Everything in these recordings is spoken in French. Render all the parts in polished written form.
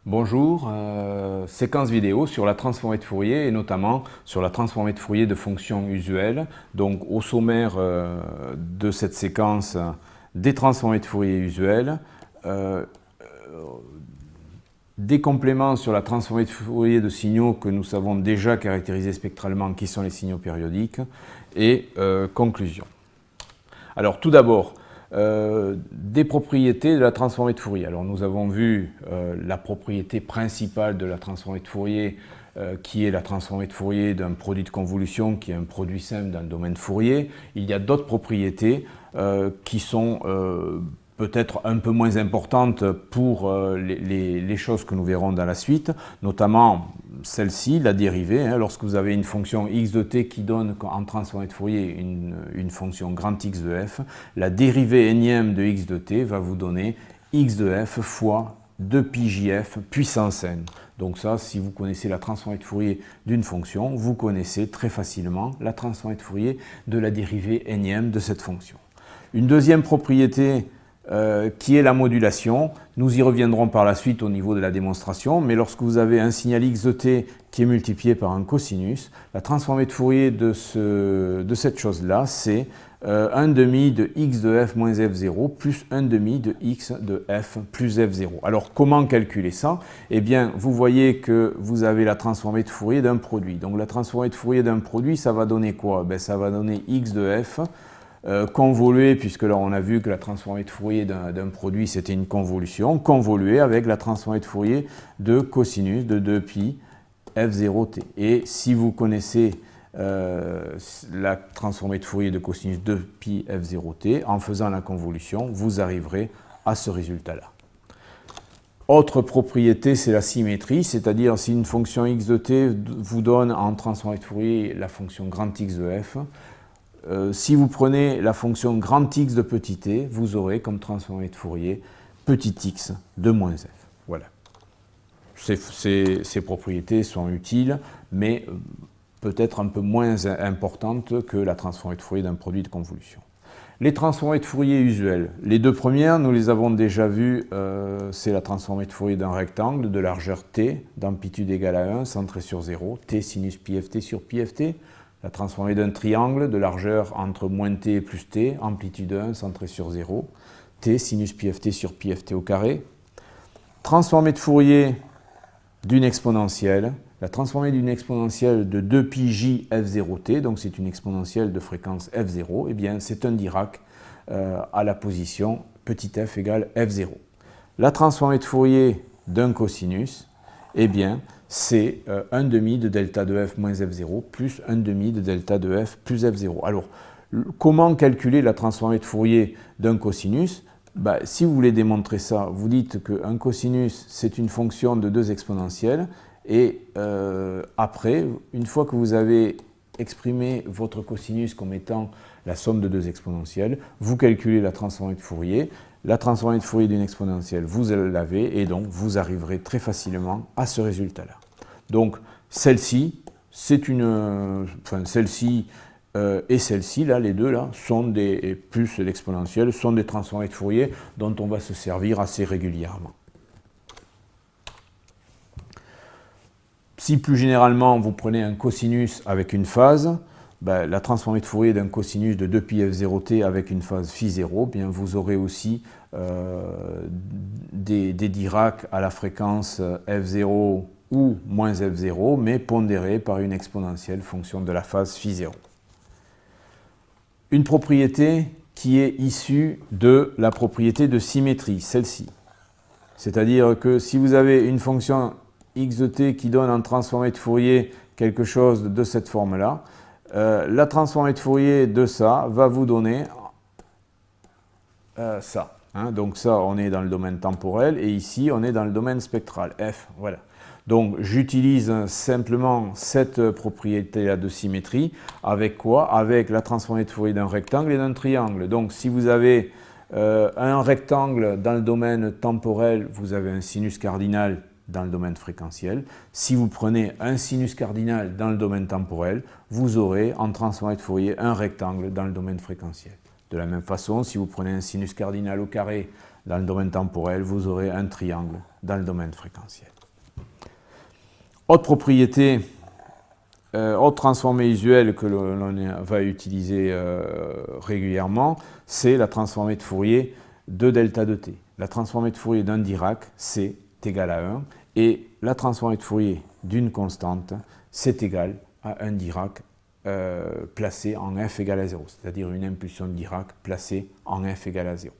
Bonjour, séquence vidéo sur la transformée de Fourier et notamment sur la transformée de Fourier de fonctions usuelles. Donc au sommaire de cette séquence des transformées de Fourier usuelles, des compléments sur la transformée de Fourier de signaux que nous savons déjà caractériser spectralement qui sont les signaux périodiques et conclusion. Alors tout d'abord, des propriétés de la transformée de Fourier. Alors nous avons vu la propriété principale de la transformée de Fourier qui est la transformée de Fourier d'un produit de convolution qui est un produit simple d'un domaine Fourier. Il y a d'autres propriétés qui sont peut-être un peu moins importantes pour les choses que nous verrons dans la suite, notamment celle-ci, la dérivée. Lorsque vous avez une fonction x de t qui donne en transformée de Fourier une fonction grand X de f, la dérivée énième de x de t va vous donner x de f fois 2πjf puissance n. Donc ça, si vous connaissez la transformée de Fourier d'une fonction, vous connaissez très facilement la transformée de Fourier de la dérivée énième de cette fonction. Une deuxième propriété qui est la modulation. Nous y reviendrons par la suite au niveau de la démonstration, mais lorsque vous avez un signal x de t qui est multiplié par un cosinus, la transformée de Fourier de cette chose-là, c'est 1 demi de x de f moins f0 plus 1 demi de x de f plus f0. Alors comment calculer ça? Eh bien, vous voyez que vous avez la transformée de Fourier d'un produit. Donc la transformée de Fourier d'un produit, ça va donner quoi? Ça va donner x de f convolué, puisque là on a vu que la transformée de Fourier d'un produit c'était une convolution, convoluée avec la transformée de Fourier de cosinus de 2π f0t. Et si vous connaissez la transformée de Fourier de cosinus de 2π f0t, en faisant la convolution, vous arriverez à ce résultat-là. Autre propriété, c'est la symétrie, c'est-à-dire si une fonction x de t vous donne en transformée de Fourier la fonction grand X de f, si vous prenez la fonction grand X de petit t, vous aurez comme transformée de Fourier petit x de moins f. Voilà. Ces propriétés sont utiles, mais peut-être un peu moins importantes que la transformée de Fourier d'un produit de convolution. Les transformées de Fourier usuelles. Les deux premières, nous les avons déjà vues, c'est la transformée de Fourier d'un rectangle de largeur t, d'amplitude égale à 1, centré sur 0, t sinus pi ft sur pi ft. La transformée d'un triangle de largeur entre moins t et plus t, amplitude 1, centré sur 0, t sinus pi ft sur pi ft au carré. Transformée de Fourier d'une exponentielle. La transformée d'une exponentielle de 2πj f0t, donc c'est une exponentielle de fréquence f0, eh bien c'est un Dirac à la position petit f égale f0. La transformée de Fourier d'un cosinus, eh bien c'est 1 demi de delta de f moins f0 plus 1 demi de delta de f plus f0. Alors, comment calculer la transformée de Fourier d'un cosinus? Si vous voulez démontrer ça, vous dites qu'un cosinus, c'est une fonction de deux exponentielles, et après, une fois que vous avez exprimé votre cosinus comme étant la somme de deux exponentielles, vous calculez la transformée de Fourier. La transformée de Fourier d'une exponentielle, vous l'avez, et donc vous arriverez très facilement à ce résultat-là. Donc celle-ci, c'est une, celle-ci et celle-ci, là, les deux là, sont des, plus l'exponentielle, sont des transformées de Fourier dont on va se servir assez régulièrement. Si plus généralement vous prenez un cosinus avec une phase, la transformée de Fourier d'un cosinus de 2π f0t avec une phase phi0, bien vous aurez aussi des Dirac à la fréquence f0 ou moins f0, mais pondérés par une exponentielle fonction de la phase phi0. Une propriété qui est issue de la propriété de symétrie, celle-ci. C'est-à-dire que si vous avez une fonction x de t qui donne en transformée de Fourier quelque chose de cette forme-là, la transformée de Fourier de ça va vous donner ça. Donc ça, on est dans le domaine temporel, et ici, on est dans le domaine spectral, f. Voilà. Donc j'utilise simplement cette propriété-là de symétrie. Avec quoi? Avec la transformée de Fourier d'un rectangle et d'un triangle. Donc si vous avez un rectangle dans le domaine temporel, vous avez un sinus cardinal dans le domaine fréquentiel. Si vous prenez un sinus cardinal dans le domaine temporel, vous aurez en transformée de Fourier un rectangle dans le domaine fréquentiel. De la même façon, si vous prenez un sinus cardinal au carré dans le domaine temporel, vous aurez un triangle dans le domaine fréquentiel. Autre propriété, autre transformée usuelle que l'on va utiliser régulièrement, c'est la transformée de Fourier de delta de t. La transformée de Fourier d'un Dirac, c'est égal à 1, et la transformée de Fourier d'une constante, c'est égal à un Dirac placé en f égale à 0, c'est-à-dire une impulsion de Dirac placée en f égale à 0.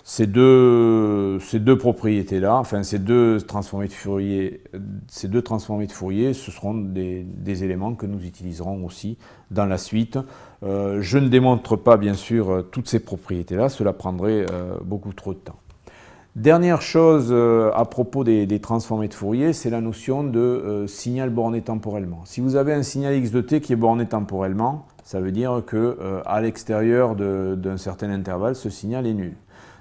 Ces deux propriétés-là, enfin ces deux transformées de Fourier, ce seront des éléments que nous utiliserons aussi dans la suite. Je ne démontre pas bien sûr toutes ces propriétés-là, cela prendrait beaucoup trop de temps. Dernière chose à propos des transformées de Fourier, c'est la notion de signal borné temporellement. Si vous avez un signal x de t qui est borné temporellement, ça veut dire qu'à l'extérieur d'un certain intervalle, ce signal est nul.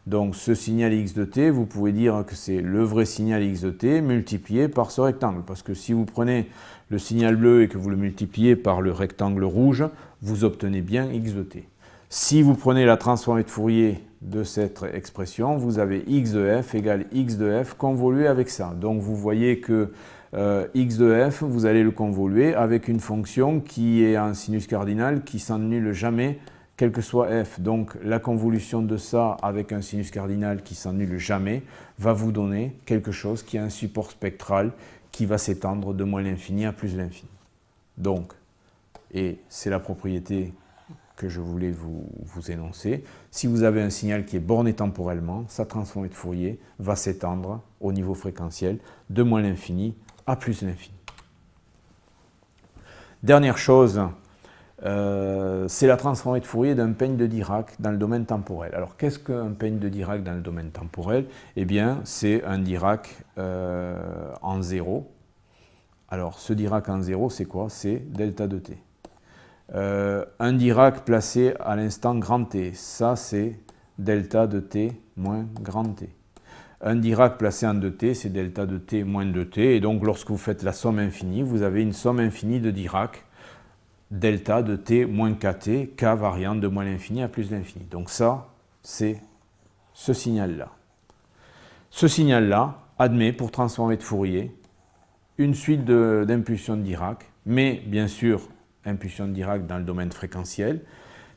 Donc ce signal x de t, vous pouvez dire que c'est le vrai signal x de t multiplié par ce rectangle. Parce que si vous prenez le signal bleu et que vous le multipliez par le rectangle rouge, vous obtenez bien x de t. Si vous prenez la transformée de Fourier de cette expression, vous avez x de f égale x de f convolué avec ça. Donc vous voyez que x de f, vous allez le convoluer avec une fonction qui est un sinus cardinal qui s'annule jamais, quel que soit f. Donc la convolution de ça avec un sinus cardinal qui s'annule jamais va vous donner quelque chose qui a un support spectral qui va s'étendre de moins l'infini à plus l'infini. Donc, et c'est la propriété que je voulais vous énoncer, si vous avez un signal qui est borné temporellement, sa transformée de Fourier va s'étendre au niveau fréquentiel de moins l'infini à plus l'infini. Dernière chose, c'est la transformée de Fourier d'un peigne de Dirac dans le domaine temporel. Alors qu'est-ce qu'un peigne de Dirac dans le domaine temporel? Eh bien, c'est un Dirac en 0. Alors ce Dirac en 0, c'est quoi? C'est delta de t. Un Dirac placé à l'instant grand t, ça c'est delta de t moins grand t. Un Dirac placé en 2t, c'est delta de t moins 2t, et donc lorsque vous faites la somme infinie, vous avez une somme infinie de Dirac, delta de t moins kt, k variant de moins l'infini à plus l'infini. Donc ça, c'est ce signal-là. Ce signal-là admet, pour transformer de Fourier, une suite d'impulsions de Dirac, mais bien sûr, impulsion de Dirac dans le domaine fréquentiel.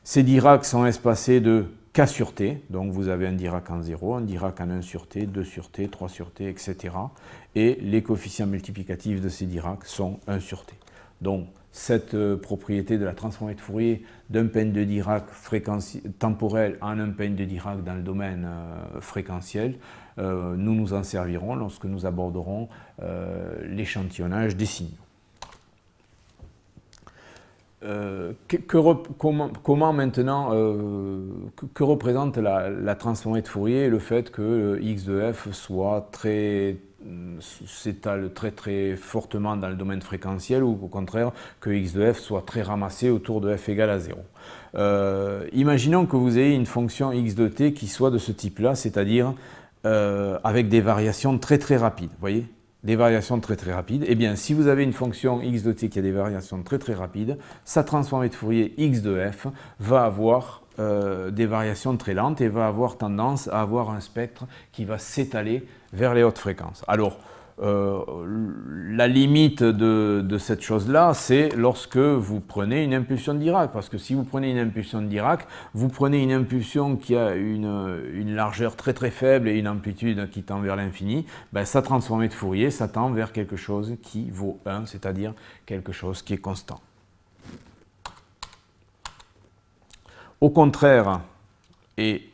Ces Dirac sont espacés de k sur t, donc vous avez un Dirac en 0, un Dirac en 1 sur t, 2 sur t, 3 sur t, etc. Et les coefficients multiplicatifs de ces Dirac sont 1 sur t. Donc cette propriété de la transformée de Fourier d'un peigne de Dirac temporel en un peigne de Dirac dans le domaine fréquentiel, nous nous en servirons lorsque nous aborderons l'échantillonnage des signaux. Comment maintenant, que représente la transformée de Fourier et le fait que x de f s'étale très fortement dans le domaine fréquentiel, ou au contraire que x de f soit très ramassé autour de f égale à 0. Imaginons que vous ayez une fonction x de t qui soit de ce type-là, c'est-à-dire avec des variations très rapides, vous voyez, des variations très rapides. Eh bien, si vous avez une fonction x de t qui a des variations très rapides, sa transformée de Fourier x de f va avoir des variations très lentes et va avoir tendance à avoir un spectre qui va s'étaler vers les hautes fréquences. Alors, la limite de cette chose-là, c'est lorsque vous prenez une impulsion de Dirac. Parce que si vous prenez une impulsion de Dirac, vous prenez une impulsion qui a une largeur très faible et une amplitude qui tend vers l'infini, ben, sa transformée de Fourier, ça tend vers quelque chose qui vaut 1, c'est-à-dire quelque chose qui est constant. Au contraire, et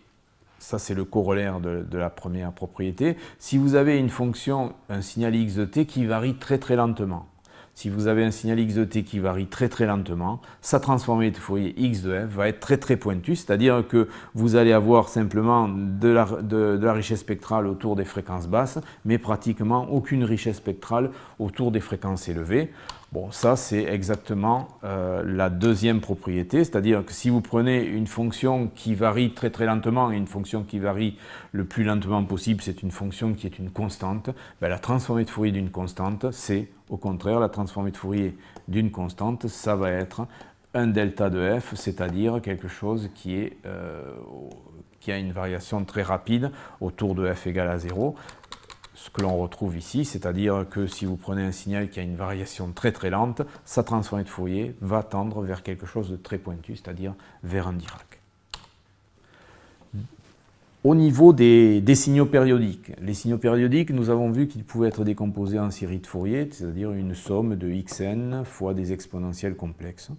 ça c'est le corollaire de la première propriété, si vous avez une fonction, un signal x de t qui varie très lentement, si vous avez un signal x de t qui varie très lentement, sa transformée de Fourier x de f va être très pointue, c'est-à-dire que vous allez avoir simplement de la richesse spectrale autour des fréquences basses, mais pratiquement aucune richesse spectrale autour des fréquences élevées. Bon, ça c'est exactement la deuxième propriété, c'est-à-dire que si vous prenez une fonction qui varie très lentement et une fonction qui varie le plus lentement possible, c'est une fonction qui est une constante, ben, la transformée de Fourier d'une constante, c'est au contraire la transformée de Fourier d'une constante, ça va être un delta de f, c'est-à-dire quelque chose qui qui a une variation très rapide autour de f égale à 0. Ce que l'on retrouve ici, c'est-à-dire que si vous prenez un signal qui a une variation très très lente, sa transformée de Fourier va tendre vers quelque chose de très pointu, c'est-à-dire vers un Dirac. Au niveau des signaux périodiques, les signaux périodiques, nous avons vu qu'ils pouvaient être décomposés en série de Fourier, c'est-à-dire une somme de xn fois des exponentielles complexes.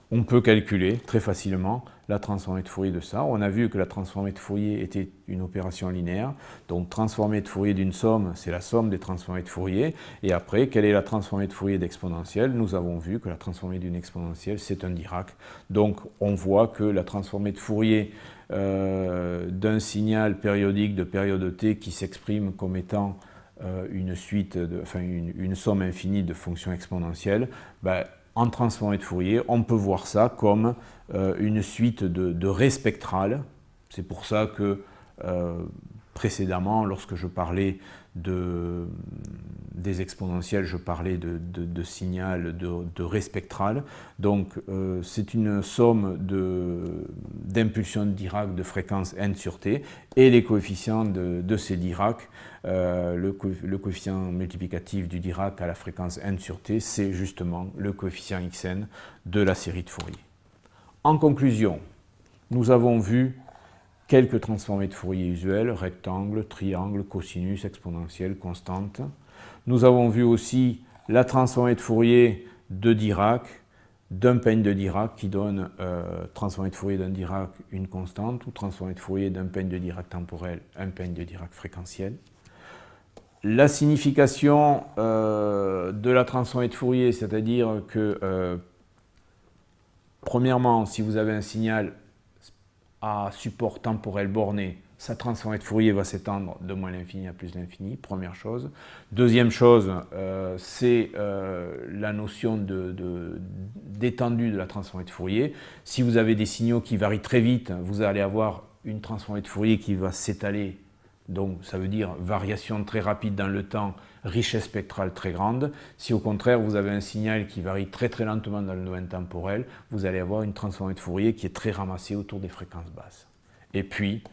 On peut calculer très facilement la transformée de Fourier de ça. On a vu que la transformée de Fourier était une opération linéaire. Donc, transformée de Fourier d'une somme, c'est la somme des transformées de Fourier. Et après, quelle est la transformée de Fourier d'exponentielle? Nous avons vu que la transformée d'une exponentielle, c'est un Dirac. Donc, on voit que la transformée de Fourier d'un signal périodique de période t qui s'exprime comme étant une somme infinie de fonctions exponentielles, en transformée de Fourier, on peut voir ça comme une suite de raies spectrales. C'est pour ça que précédemment, lorsque je parlais des exponentielles, je parlais de signal de raies spectrales. Donc, c'est une somme d'impulsions de Dirac de fréquence n sur t, et les coefficients de ces Dirac, le coefficient multiplicatif du Dirac à la fréquence n sur t, c'est justement le coefficient xn de la série de Fourier. En conclusion, nous avons vu quelques transformées de Fourier usuelles, rectangle, triangle, cosinus, exponentielle, constante. Nous avons vu aussi la transformée de Fourier de Dirac, d'un peigne de Dirac qui donne transformée de Fourier d'un Dirac une constante, ou transformée de Fourier d'un peigne de Dirac temporel, un peigne de Dirac fréquentiel. La signification de la transformée de Fourier, c'est-à-dire que, premièrement, si vous avez un signal à support temporel borné, sa transformée de Fourier va s'étendre de moins l'infini à plus l'infini, première chose. Deuxième chose, c'est la notion d'étendue de la transformée de Fourier. Si vous avez des signaux qui varient très vite, vous allez avoir une transformée de Fourier qui va s'étaler, donc ça veut dire variation très rapide dans le temps, richesse spectrale très grande. Si au contraire vous avez un signal qui varie très très lentement dans le domaine temporel, vous allez avoir une transformée de Fourier qui est très ramassée autour des fréquences basses. Et puis,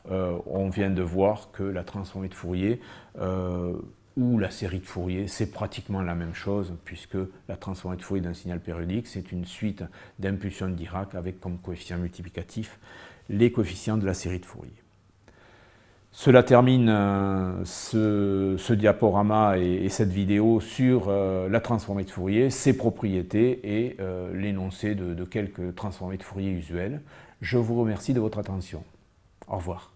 on vient de voir que la transformée de Fourier ou la série de Fourier, c'est pratiquement la même chose, puisque la transformée de Fourier d'un signal périodique, c'est une suite d'impulsions de Dirac avec comme coefficient multiplicatif les coefficients de la série de Fourier. Cela termine ce diaporama et cette vidéo sur la transformée de Fourier, ses propriétés et l'énoncé de quelques transformées de Fourier usuelles. Je vous remercie de votre attention. Au revoir.